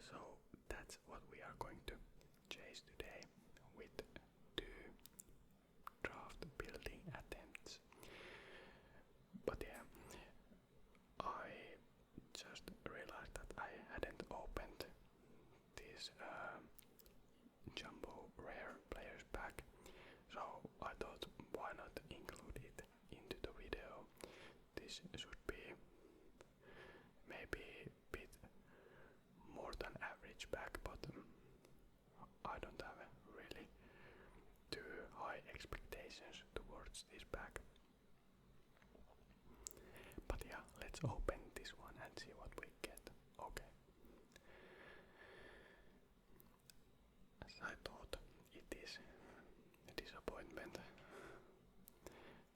So that's what we are going to chase today with 2 draft building attempts. But yeah, I just realized that I hadn't opened this jumbo rare players pack, so I thought why not include it into the video. This should be maybe a bit more than average pack, but I don't have really too high expectations towards this pack. But yeah, let's open this one and see what we get. Okay. As I thought, it is a disappointment.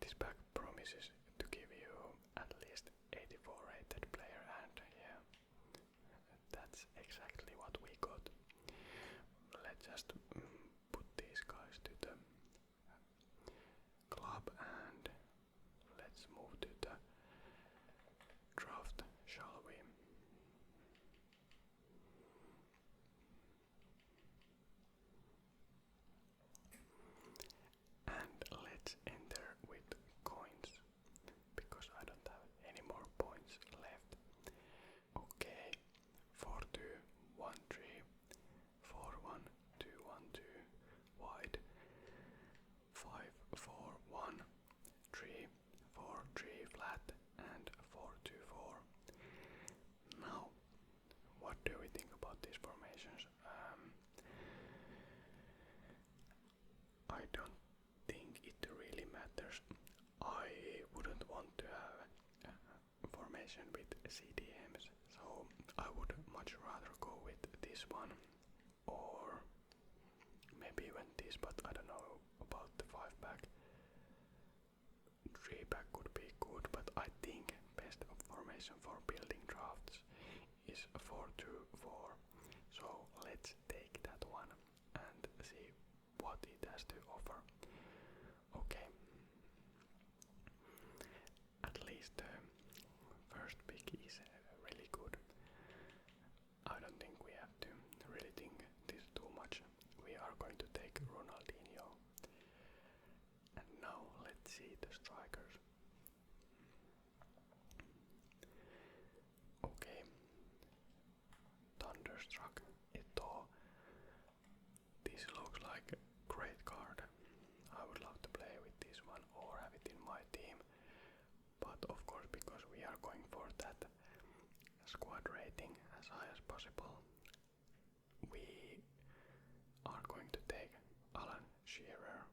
This pack promises to give you at least 84 rated player, and yeah, that's exactly what we got. Let's just put these guys to the club and let's move to the draft, shall we? And let's enter with coins, because I don't have any more points left. Okay, 4-2, 1-3, 4-1, 2-1-2, wide, 5-4-1, 3-4-3 flat, and 4-2-4. Now, what do we think about these formations? I don't think it really matters. I wouldn't want to have a formation with CDMs, so I would much rather go with this one, or maybe even this, but I don't know about the 5-pack. 3-pack could be good, but I think best formation for building drafts is 4-2-4. So let's take that one and see what it has to offer. Okay. At least the first pick is really good. I don't think we have to really think this too much. We are going to take Ronaldinho. And now let's see the strikers. Okay. Thunderstruck Eto'o. This looks like a great card. I would love to play with this one or have it in my team. But of course, because we are going for that squad rating as high as possible, we are going to take Alan Shearer.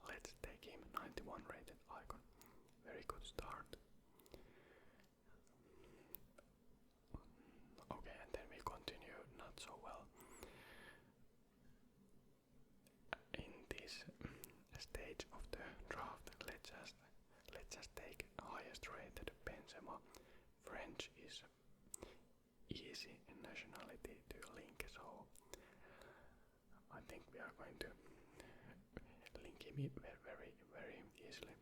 Let's take him, 91 rated icon. Very good start. Okay, and then we continue not so well. In this stage of the draft, let's just take highest rated Benzema. French is easy in nationality to link, so I think we are going to link him very, very easily.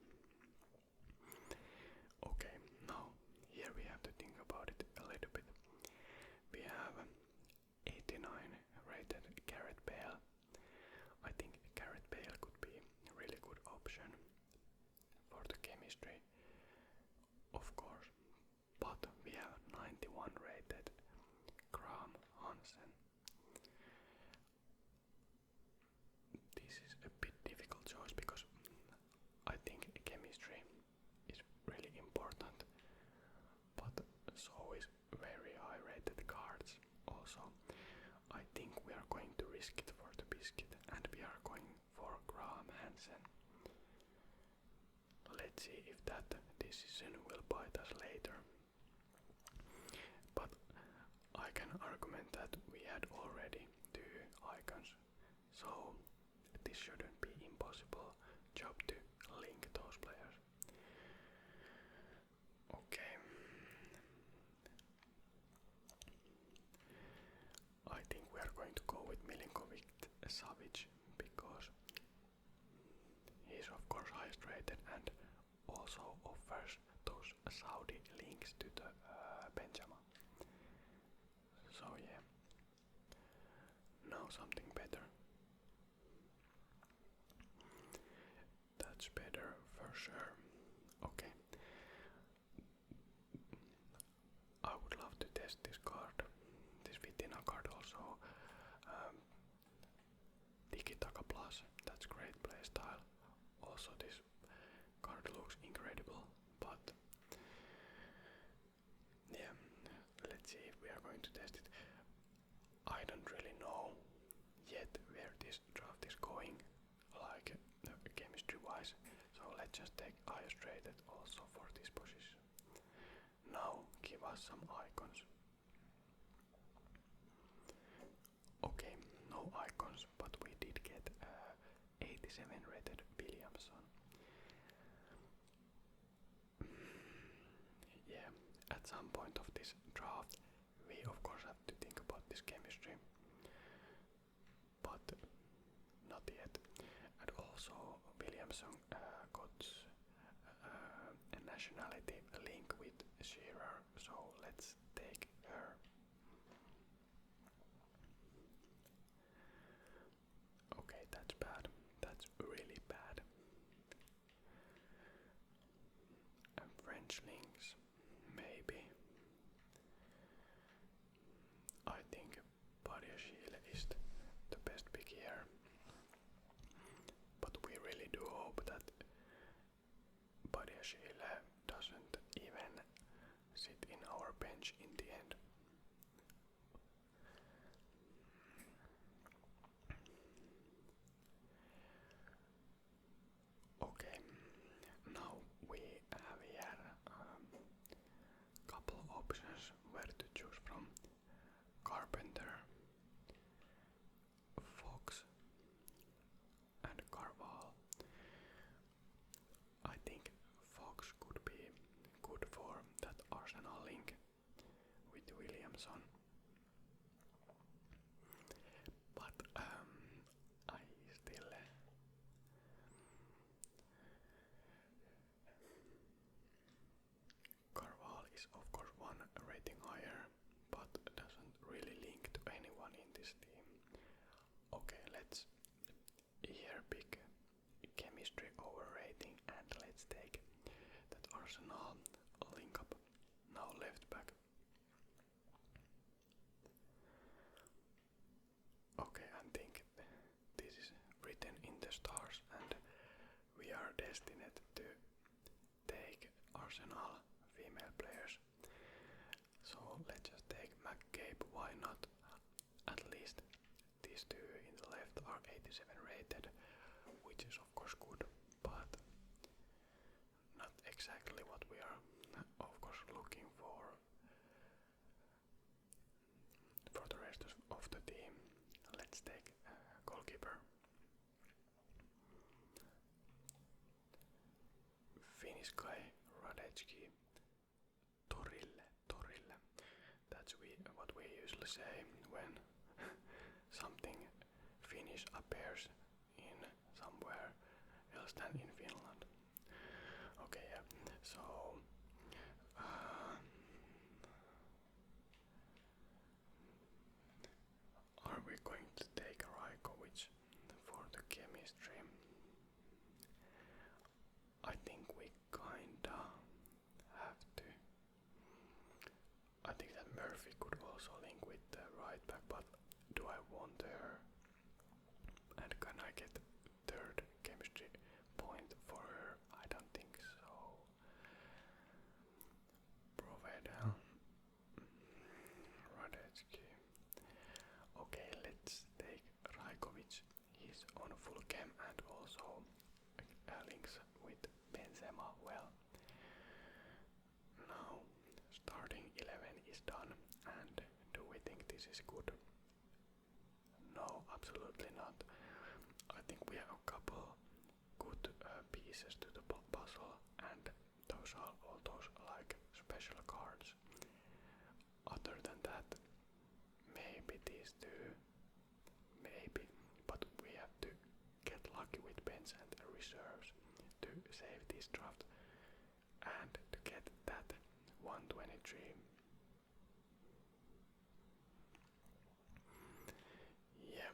Okay, now here we have to think about it a little bit. We have 89 rated Gareth Bale. I think Gareth Bale could be a really good option for the chemistry, of course. But we have 91 rated Graham Hansen. This is a bit difficult choice because I think chemistry is really important, but so is very high rated cards also. I think we are going to risk it for the biscuit and we are going for Graham Hansen. Let's see if that decision will bite us later. But I can argument that we had already 2 icons, so this shouldn't be impossible job to link those players. Okay. I think we are going to go with Milinkovic Savic because he is of course highest rated and also offers those Saudi links to the Benzema. So yeah, something better. That's better for sure. Okay. I would love to test this card, this Vitina card also. Tiki Taka Plus, that's great playstyle. Also this card looks incredible, but yeah, let's see if we are going to test it. I don't really know yet where this draft is going, like chemistry wise, so let's just take Illustrated also for this position. Now give us some icons. Okay, no icons, but we did get 87 rated Williamson. Yeah, at some point of this draft, we of course have to think about this chemistry, but not yet. And also, Williamson got a nationality link with Shearer, so let's take her. Okay, that's bad. That's really bad. And French links, maybe. I think Badiashile is the best pick here. But we really do hope that Badiashile doesn't even sit in our bench in the end. Okay, now we have here couple options where to choose from. Carpenter, Fox, and Carval. I think Fox could be good for that Arsenal link with Williamson. But I still Carval is of course one rating higher, but doesn't really link to anyone in this team. Okay, let's here pick chemistry over rating, and let's take that Arsenal link up. Now left back. Okay, I think this is written in the stars, and we are destined to take Arsenal female players. So let's just take McCabe, why not? At least these two in the left are 87 rated, which is of course good, but not exactly what we are of course looking for the rest of the team. Let's take goalkeeper. Finnish guy, Radecki. Torille. That's what we usually say when something Finnish appears in somewhere else than in Finland. Okay, yeah. So are we going to take Rajkovic for the chemistry? I think we kinda have to. I think that Murphy could also link with the right back, but do I want her? And can I get third chemistry point for her? I don't think so. Proveda, Radecki. Okay, let's take Rajkovic. He's on full chem and also links with Benzema well. Now, starting 11 is done, and do we think this is good? No, absolutely not. I think we have a couple good pieces to the puzzle, and those are all those like special cards. Other than that, maybe these two, maybe, but we have to get lucky with bench and reserves to save this draft and to get that 123. Yeah,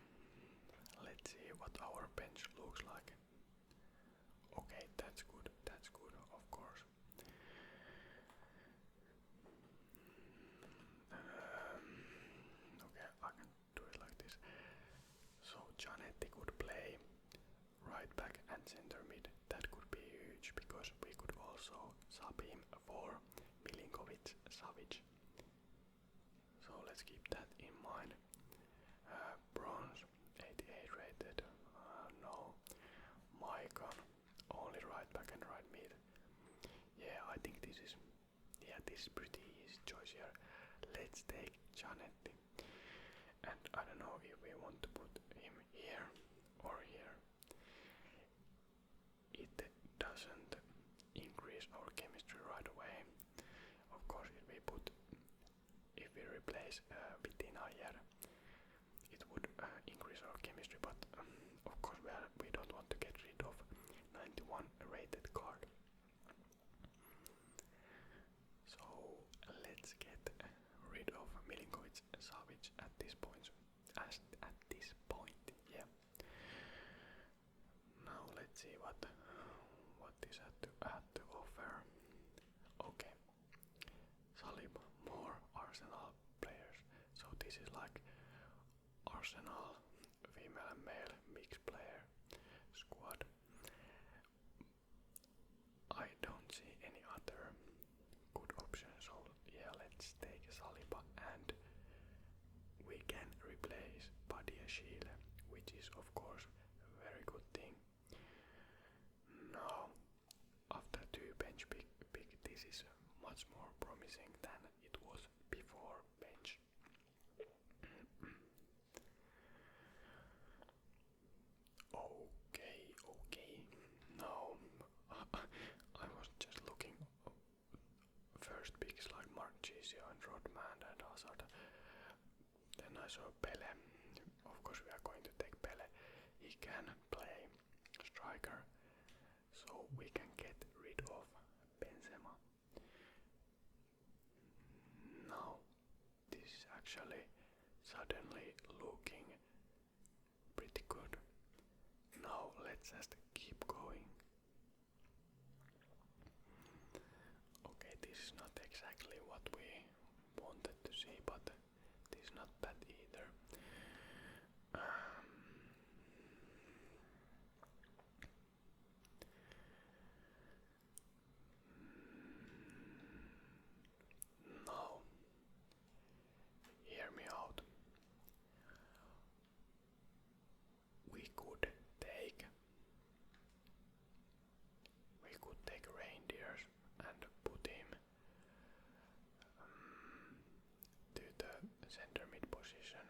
for Milinkovic Savic. So let's keep that in mind. Bronze, 88 rated. No. Maicon, only right back and right mid. Yeah, I think this is pretty easy choice here. Let's take Giannetti. And I don't know if we want to put him here or here. It doesn't increase our chemistry right away. Of course, if we replace Bettina here, it would increase our chemistry, but of course we don't want to get rid of 91 rated card. So let's get rid of Milinkovic Savic at this point. Yeah. Now let's see what this had to offer. Okay. Saliba, more Arsenal players. So this is like Arsenal female and male mixed player squad. I don't see any other good option, so yeah, let's take Saliba, and we can replace Badiashile, which is of course a very good thing. Now, after 2 bench pick, this is much more promising than it was before bench. Okay. Now, I was just looking first picks like Marchisio and Rodman and Hazard. Then I saw Pele. Of course, we are going to take Pele. He can play striker, so we can get rid of Benzema. Now, this is actually suddenly looking pretty good. Now let's just keep going. Okay, this is not exactly what we wanted to see, but this is not bad either. Now, hear me out. We could take Reindeers and put him to the center mid position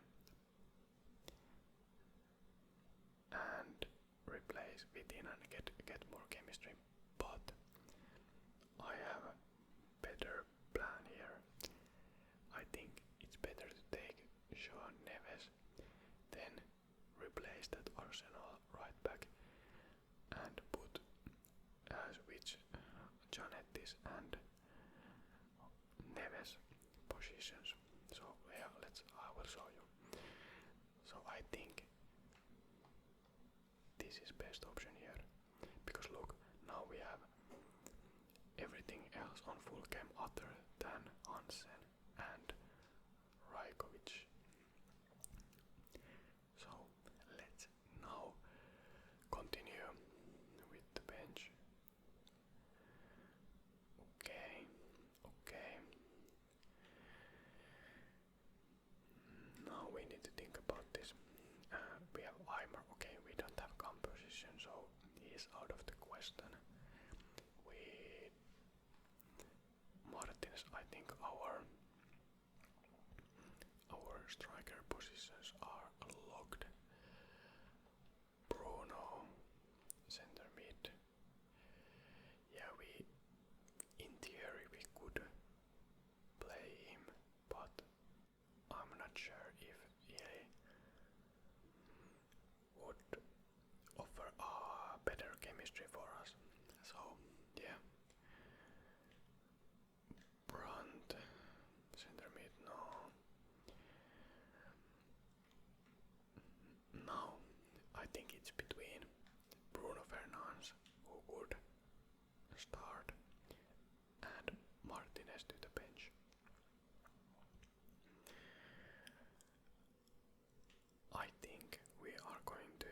and replace Vitin and get more chemistry, but I have a better plan here. I think it's better to take João Neves, then replace that Arsenal right back and put switch Giannetti's and Neves positions. So yeah, I will show you. So I think this is best option here, because look, now we have everything else on full chem other than Hansen and Rajkovic. So let's now continue with the bench. Okay. Now we need to think about this. We have Eimer. Okay, we don't have composition, so he is out of the question. Martinez, I think our striker positions are locked. Bruno, center mid. Yeah, in theory we could play him, but I'm not sure if he would offer better chemistry for us. So yeah, Brandt, center mid, no. Now I think it's between Bruno Fernandes, who could start, and Martinez to the bench. I think we are going to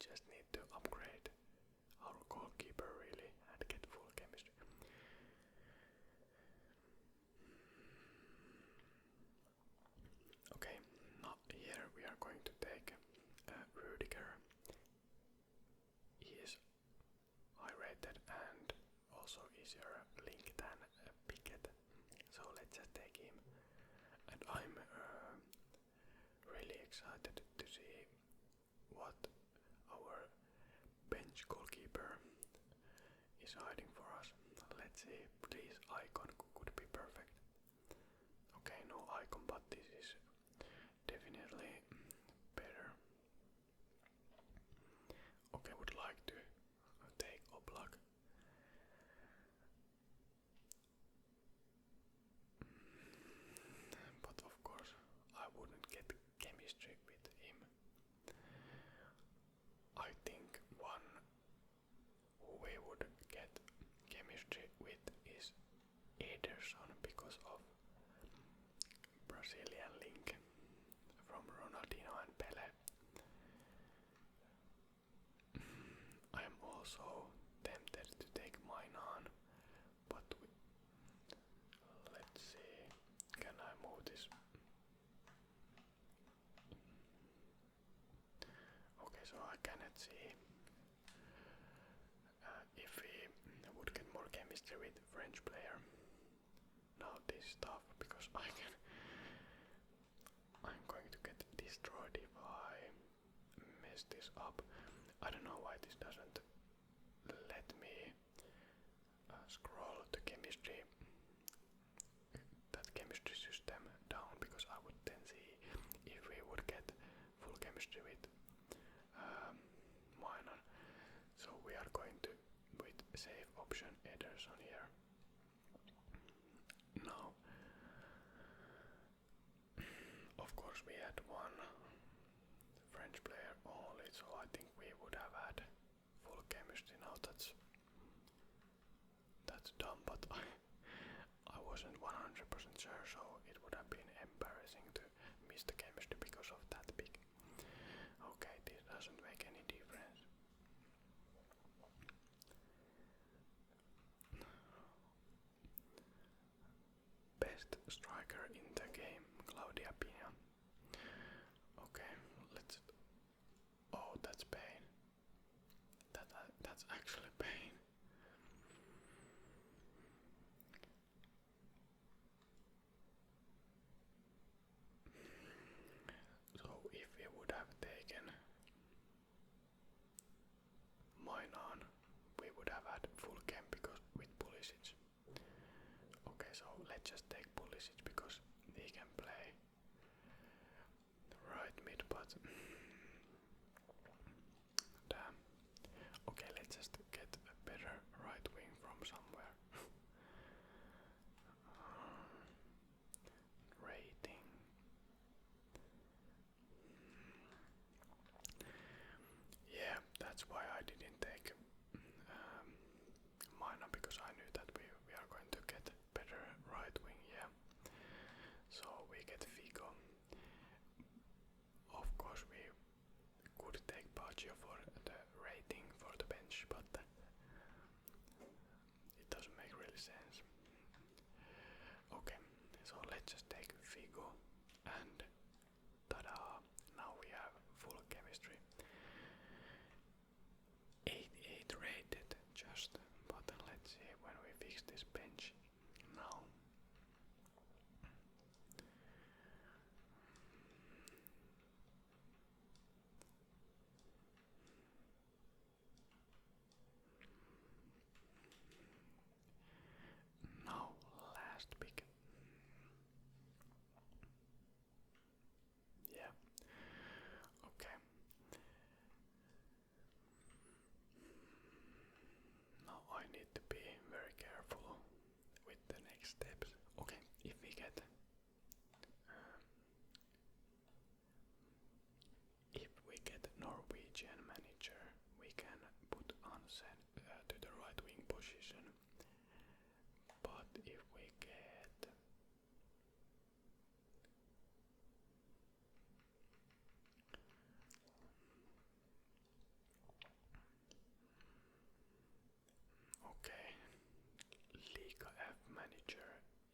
just need to upgrade our goalkeeper really and get full chemistry. Okay, now here we are going to take Rudiger. He is high rated and also easier link than Pickett, so let's just take him. And I'm really excited to see what our bench goalkeeper is hiding for us. Let's see, please, icon could be perfect. Okay, no icon, but this is definitely better. Okay, would like to take Oblak. But of course, I wouldn't get chemistry with him. I think one who we would get chemistry with is Ederson because of Brazilian link from Ronaldinho and Pele. I am also tempted to take Mainan, but let's see, can I move this? Okay, so I cannot see if we would get more chemistry with French player. Now this is tough because I'm going to get destroyed if I mess this up. I don't know why this doesn't let me scroll the chemistry, that chemistry system down, because I would then see if we would get full chemistry with Mainan. So we are going to with save option Ederson here. Now, of course, we had one French player only, so I think we would have had full chemistry. Now that's dumb, but I wasn't 100% sure, so it would have been embarrassing to miss the chemistry because of that pick. Okay, this doesn't make any difference. Best striker in the game, Claudia Pina. Okay, let's. Oh, that's pain. That's actually pain. So if we would have taken Mainan, we would have had full camp because with Pulisic. Okay, so let's just take Pulisic because he can play right mid, but damn. Okay, let's just get a better right wing from somewhere. Rating. Yeah, that's why I didn't take Mainan, because I knew that we are going to get better right wing, yeah. So we get Figo. Of course we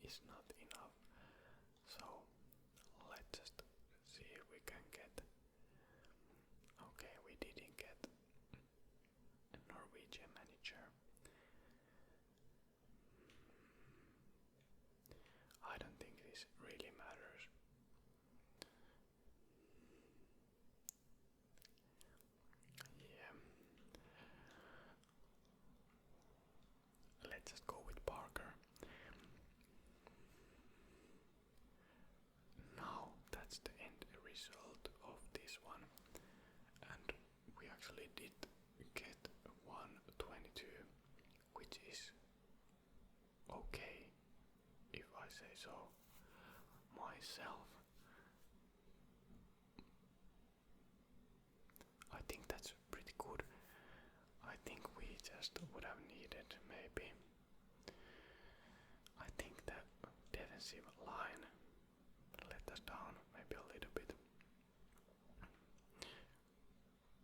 is not enough. So let's just see if we can get. Okay, we didn't get a Norwegian manager. I don't think this really matters. Yeah. Let's just go with Parker. Now that's the end result of this one. And we actually did get 122, which is okay, if I say so myself. I think that's pretty good. I think we just would have needed maybe. I think the defensive line let us down maybe a little bit.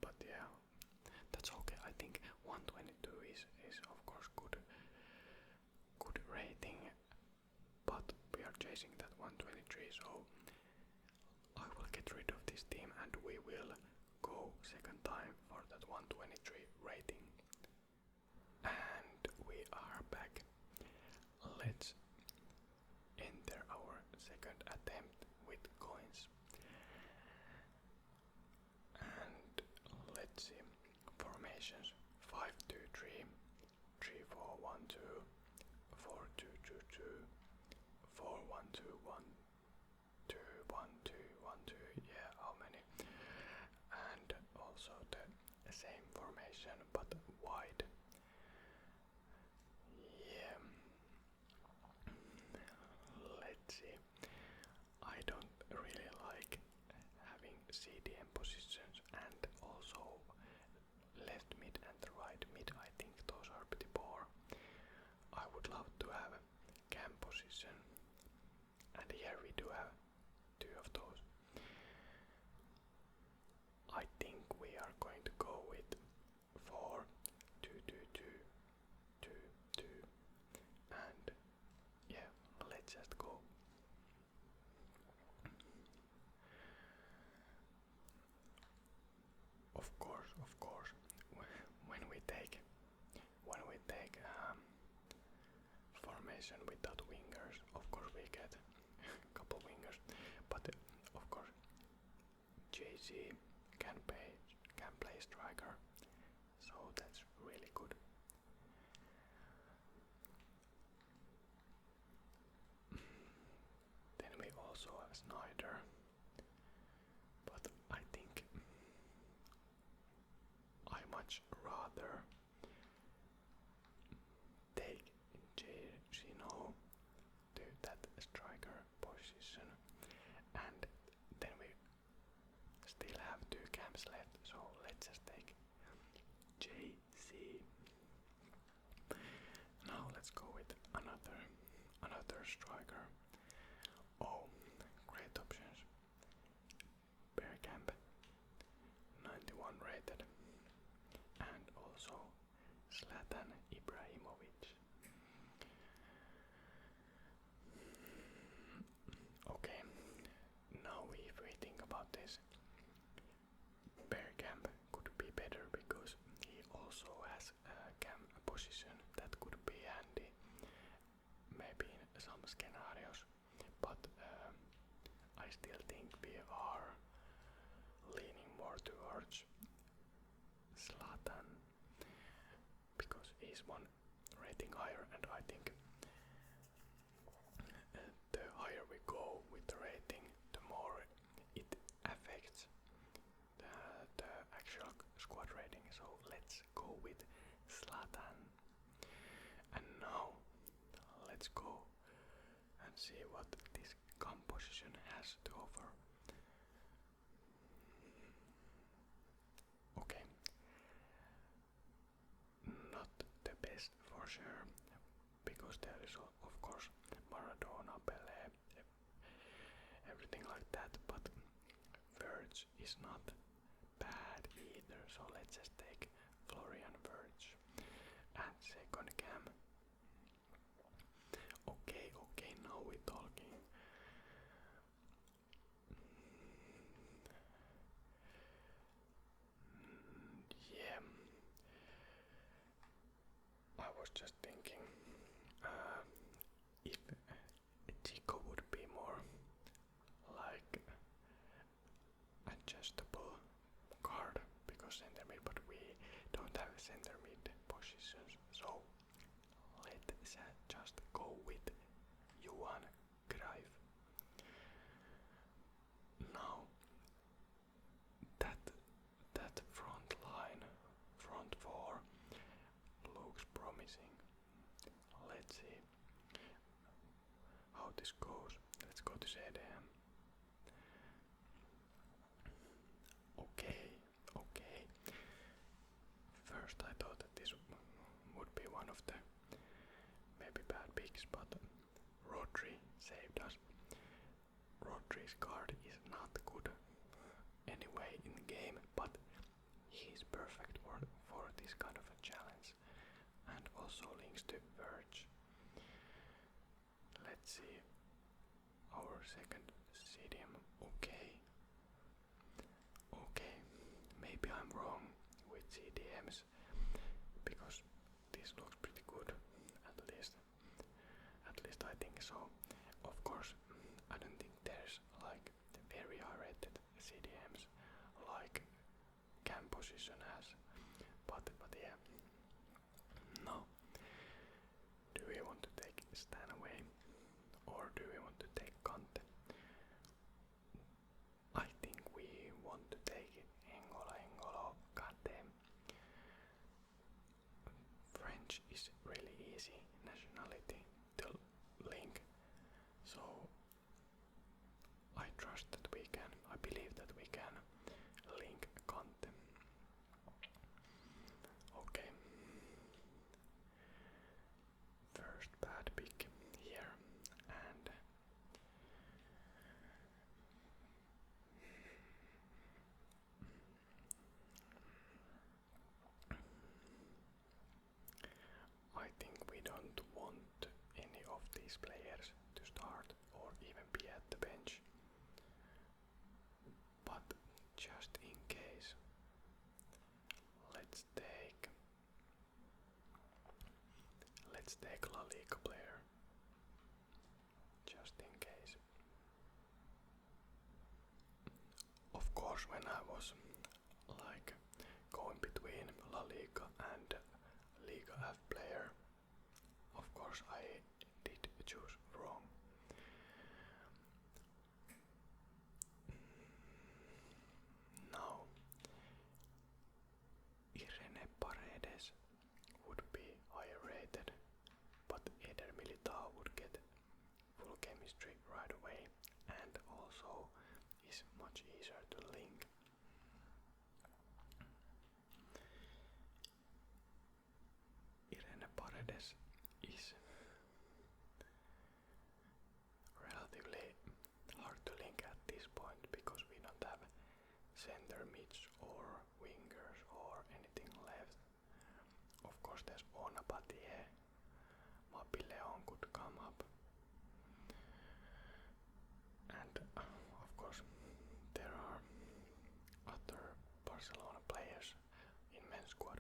But yeah, that's okay. I think 122 is of course good rating, but we are chasing that 123, so I will get rid of this team and we will go second time for that 123 rating. And we are back. Let's enter our second attempt with coins. And let's see. Formations 5-2-3, 3-4-1-2, 4-2-2-2, 4-1-2-1, 2-1-2-1-2. Yeah, how many? And also the same formation but wide. Yeah. Let's see. I don't really like having CDM positions and also left mid and the right mid. I think those are pretty poor. I would love to have a cam position, and here we do have two of those. I think we are going to go with 4-2-2-2-2-2, and yeah, let's just go. Of course, when we take formation without wingers, of course we get a couple wingers, but of course JC can play striker, so that's really good. Then we also have Snyder, but I think I much rather take Gino to that striker position, and then we still have two camps left, so let's just take JC. Now let's go with another striker. Oh, great options. Bergkamp, 91 rated, and also Zlatan Ibrahimovic. Okay, now if we think about this, Bergkamp could be better because he also has a cam position that could be handy, maybe in some scenarios, but I still think we are leaning more towards Zlatan because he's one rating higher, and I think the higher we go with the rating, the more it affects the actual squad rating. So let's go with Zlatan. And now let's go and see what this composition has to offer. Okay, not the best for sure, because there is of course Maradona, Pelé, everything like that, but Verge is not bad either, so let's just take Florian Verge. And second cam. Okay, now center mid positions. So let's just go with Johan Cruyff. Now that front line, front four, looks promising. Let's see how this goes. Let's go to ZDM. Okay. First I thought that this would be one of the maybe bad picks, but Rodri saved us. Rodri's card is not good anyway in the game, but he's perfect for this kind of a challenge, and also links to Verge. Let's see our second CDM. Okay, maybe I'm wrong with CDMs because this looks pretty good. At least I think so. Of course, I don't think there's like the very high rated CDMs like cam position has, but yeah. Now, do we want to take Stan away or do we want to take Kante? I think we want to take N'Golo Kante. French is really easy nationality to link, so I trust that we can, I believe that we can link Kante. Okay. First bad pick here, and I think we don't want any of these players to start or even be at the bench. But just in case, let's take La Liga player. Just in case. Of course, when I was like going between La Liga and Liga F player, of course I did choose wrong. Now, Irene Paredes would be higher rated, but Eder Militao would get full chemistry right away and also is much easier to link. Irene Paredes is relatively hard to link at this point because we don't have center mids or wingers or anything left. Of course there's Ona Patie, Mapi Leon could come up, and of course there are other Barcelona players in men's squad.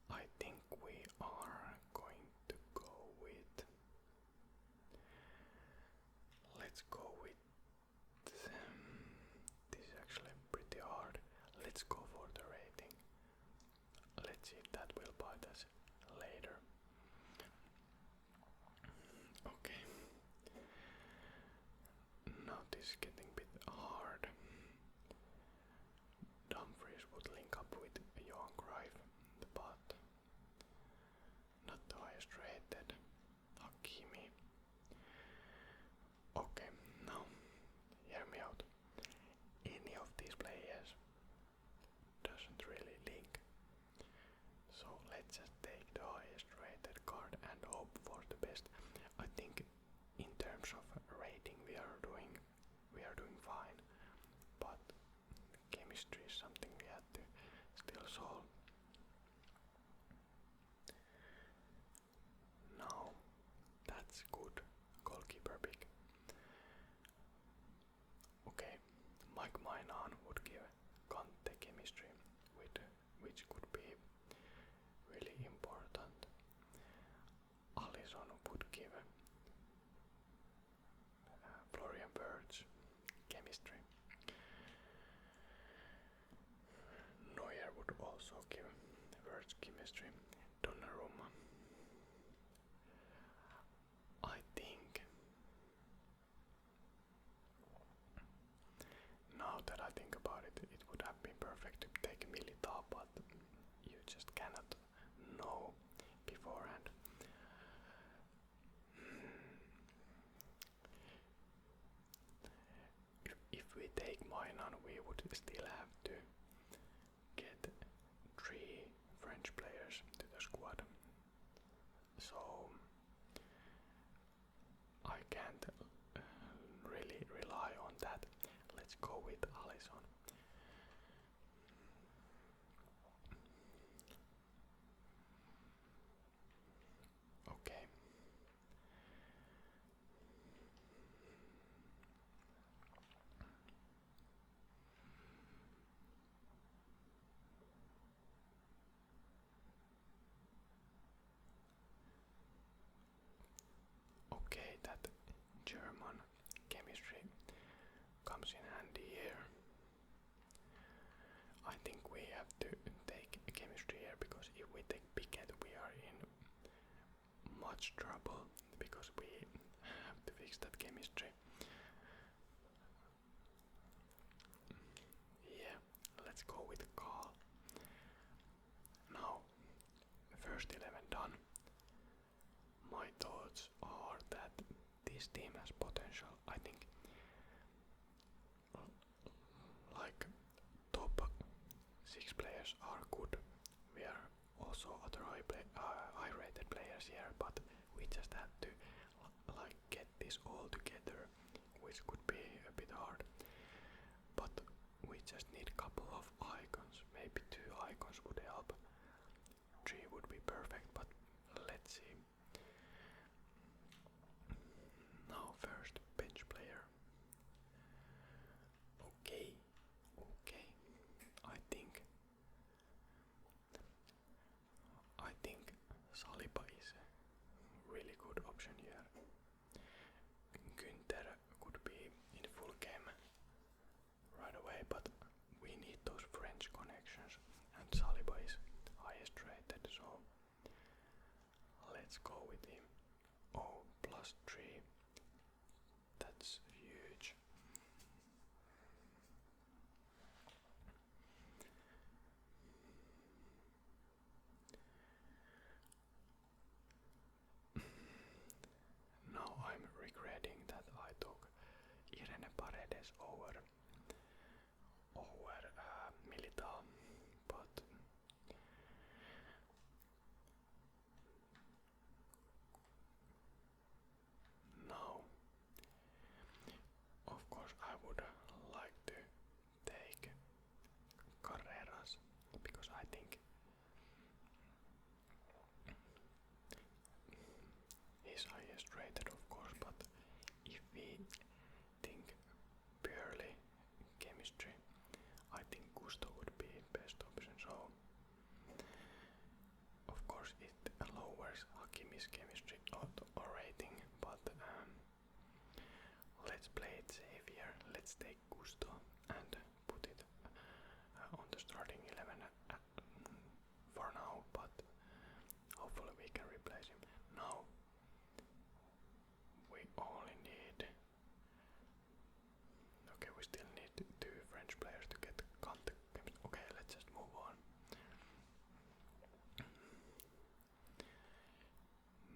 I think we are going to go with, let's go with, this is actually pretty hard. Let's go for the rating. Let's see if that will bite us later. Okay. Now this is getting a bit hard. Dumfries would link up with Johan Cruyff, but not the highest rated. Hakimi. Okay, now hear me out. Any of these players doesn't really link, so let's just take the highest rated card and hope for the best. I think in terms of rating we are doing fine, but chemistry is something we have to still solve. Now that's good goalkeeper pick. Okay, Mike Mainan would give Kante chemistry, which could be really important. Alisson would give Florian Wirtz chemistry. chemistry. Donnarumma. I think now that I think about it, it would have been perfect to take Militao, but you just cannot know beforehand. If we take Mainan, we would still have to get 3 French players to the squad. So I can't really rely on that. Let's go with Alisson. Okay. Okay, that German chemistry comes in handy here. I think we have to take chemistry here because if we take Piquet we are in much trouble because we have to fix that chemistry. Yeah, let's go with Carl. Now, first 11 done. My thoughts are that this team has potential. I think like top 6 players are good. We are also other high rated players here, but we just have to like get this all together, which could be a bit hard. But we just need a couple of icons. Maybe 2 icons would help. 3 would be perfect, but let's see. Now first bench player. Okay. I think Saliba is a really good option here. Günther could be in full game right away, but we need those French connections, and Saliba is highest rated, so let's go with him. Oh, +3. That's huge. Now I'm regretting that I took Irene Paredes over Militao, but now, of course, I would like to take Carreras because I think he's highest rated, of course, but if we think purely chemistry, I think Gusto would be best option. So, of course, it lowers Hakimi's chemistry or rating, but let's play it safe here. Let's take Gusto and put it on the starting 11 for now, but hopefully we can replace him. Now we only need. Okay, we still need 2 French players to get contact. Okay, let's just move on.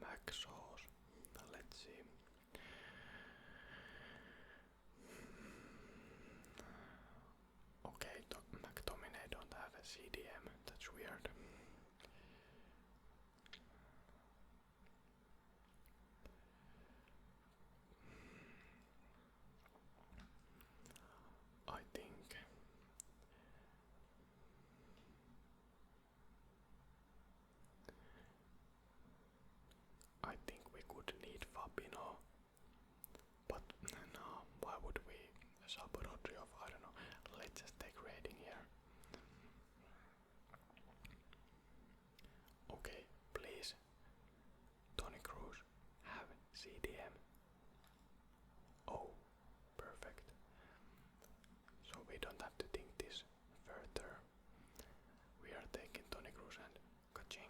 Maxos. Let's see. Okay, McTominay don't have a CDM. That's weird. I think we could need Fabinho, but no, why would we sub Rodri off? I don't know. Let's just take rating here. Okay, please. Toni Kroos, have CDM. Oh, perfect. So we don't have to think this further. We are taking Toni Kroos and Kaching.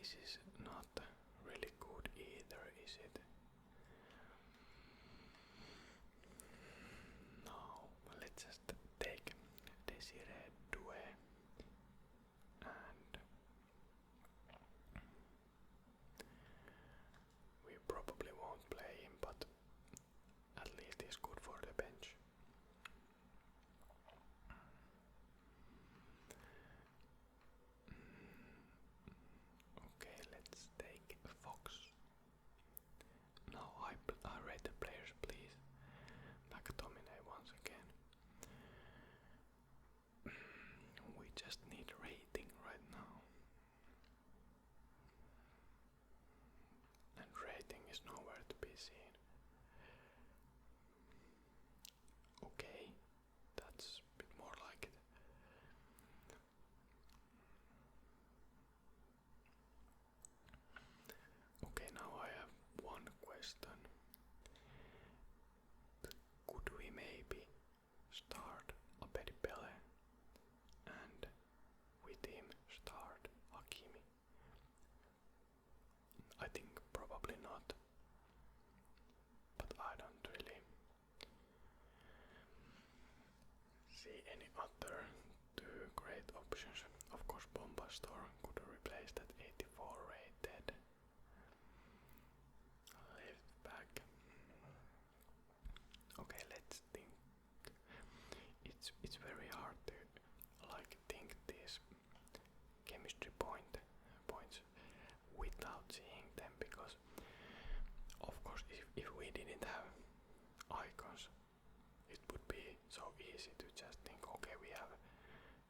This is not really good either, is it? No, let's just take Desiree Doué and we probably won't play him, but at least he's good for the bench. Okay, let's take Fox. Now I rate the players, please. McTominay once again. We just need rating right now. And rating is nowhere to be seen. Okay, that's a bit more like it. Okay, now I have one question. Could we maybe start Abedi Pele and with him start Hakimi? I think probably not, but I don't really see any other two great options. Of course, Bombastor could replace that 84 rated left back. Okay, let's think. It's very hard to like think these chemistry points without seeing them, because of course if we didn't have icons it would be so easy to just think, okay, we have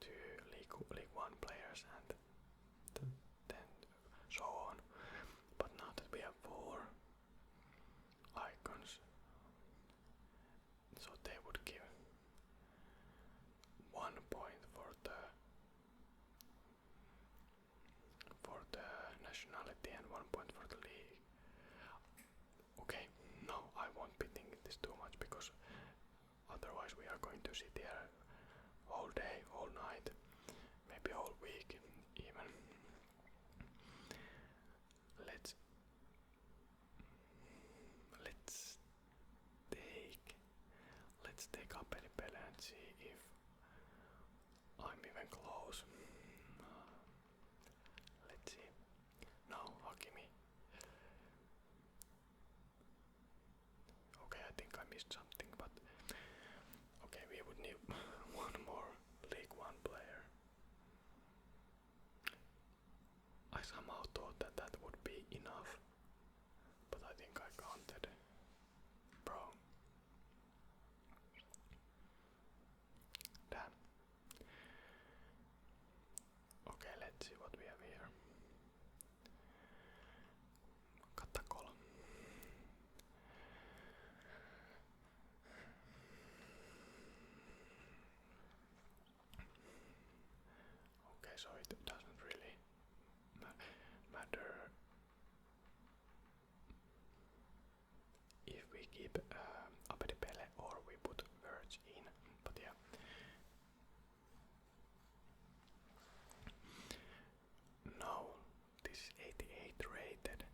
two League One players and then so on. But now that we have four icons, so they would give 1 point for the nationality and 1 point for the league. Okay, no, I won't be thinking this too much, because otherwise we are going to sit here all day, all night, maybe all week even. Let's take up Abedi Pele and see if I'm even close. Let's see. No, Hakimi. Okay, I think I missed something, but okay, we would need one more League One player. I somehow thought that would be enough, but I think I counted wrong. Damn. Okay, let's see what we have here. Katakol. Okay, so it doesn't really matter if we keep Abedi Pele or we put Verge in, but yeah. Now this is 88 rated,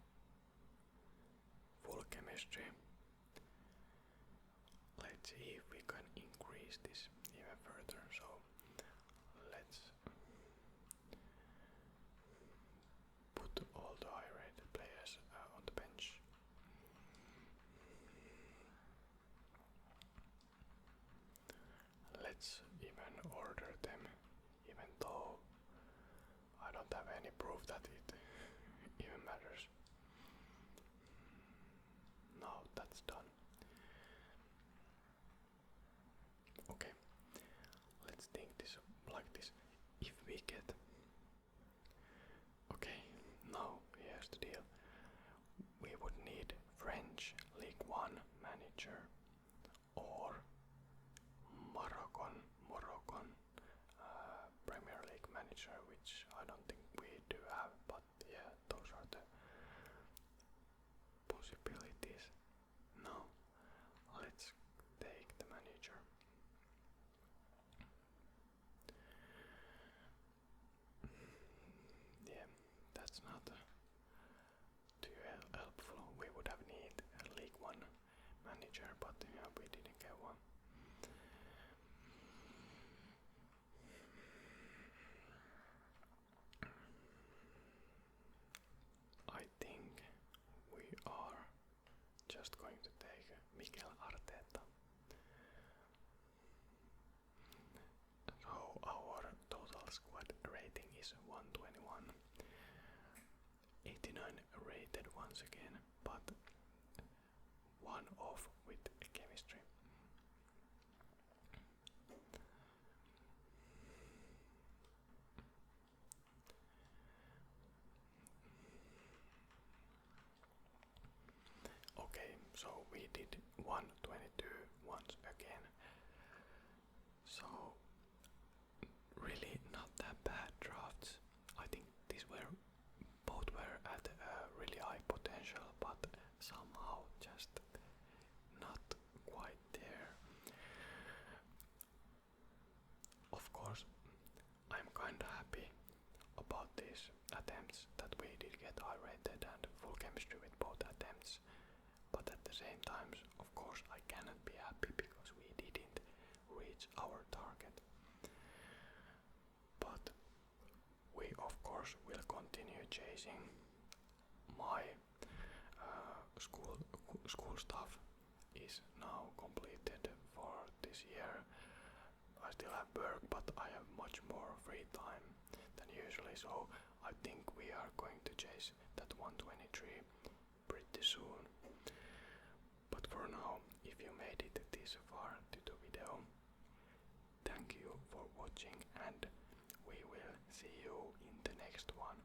full chemistry. Let's see if we can increase this even further. So let's put all the high rated players on the bench. Let's even order them, even though I don't have any proof that it even matters. Now that's done. Okay, let's think this like this. If we get... Okay, now here's the deal. We would need French League One manager or Moroccan Premier League manager, which I don't think we do have, but yeah, those are the possibilities. Now let's take the manager. once again, but one off with chemistry. Okay, so we did 122 once again. So really not that bad drafts. I think both were at really high potential, but somehow just not quite there. Of course, I'm kinda happy about these attempts that we did get high rated and full chemistry with both attempts. But at the same time, of course, I cannot be happy because we didn't reach our target. But we, of course, will continue chasing my school stuff is now completed for this year. I still have work, but I have much more free time than usually, so I think we are going to chase that 123 pretty soon. But for now, if you made it this far to the video, thank you for watching, and we will see you in the next one.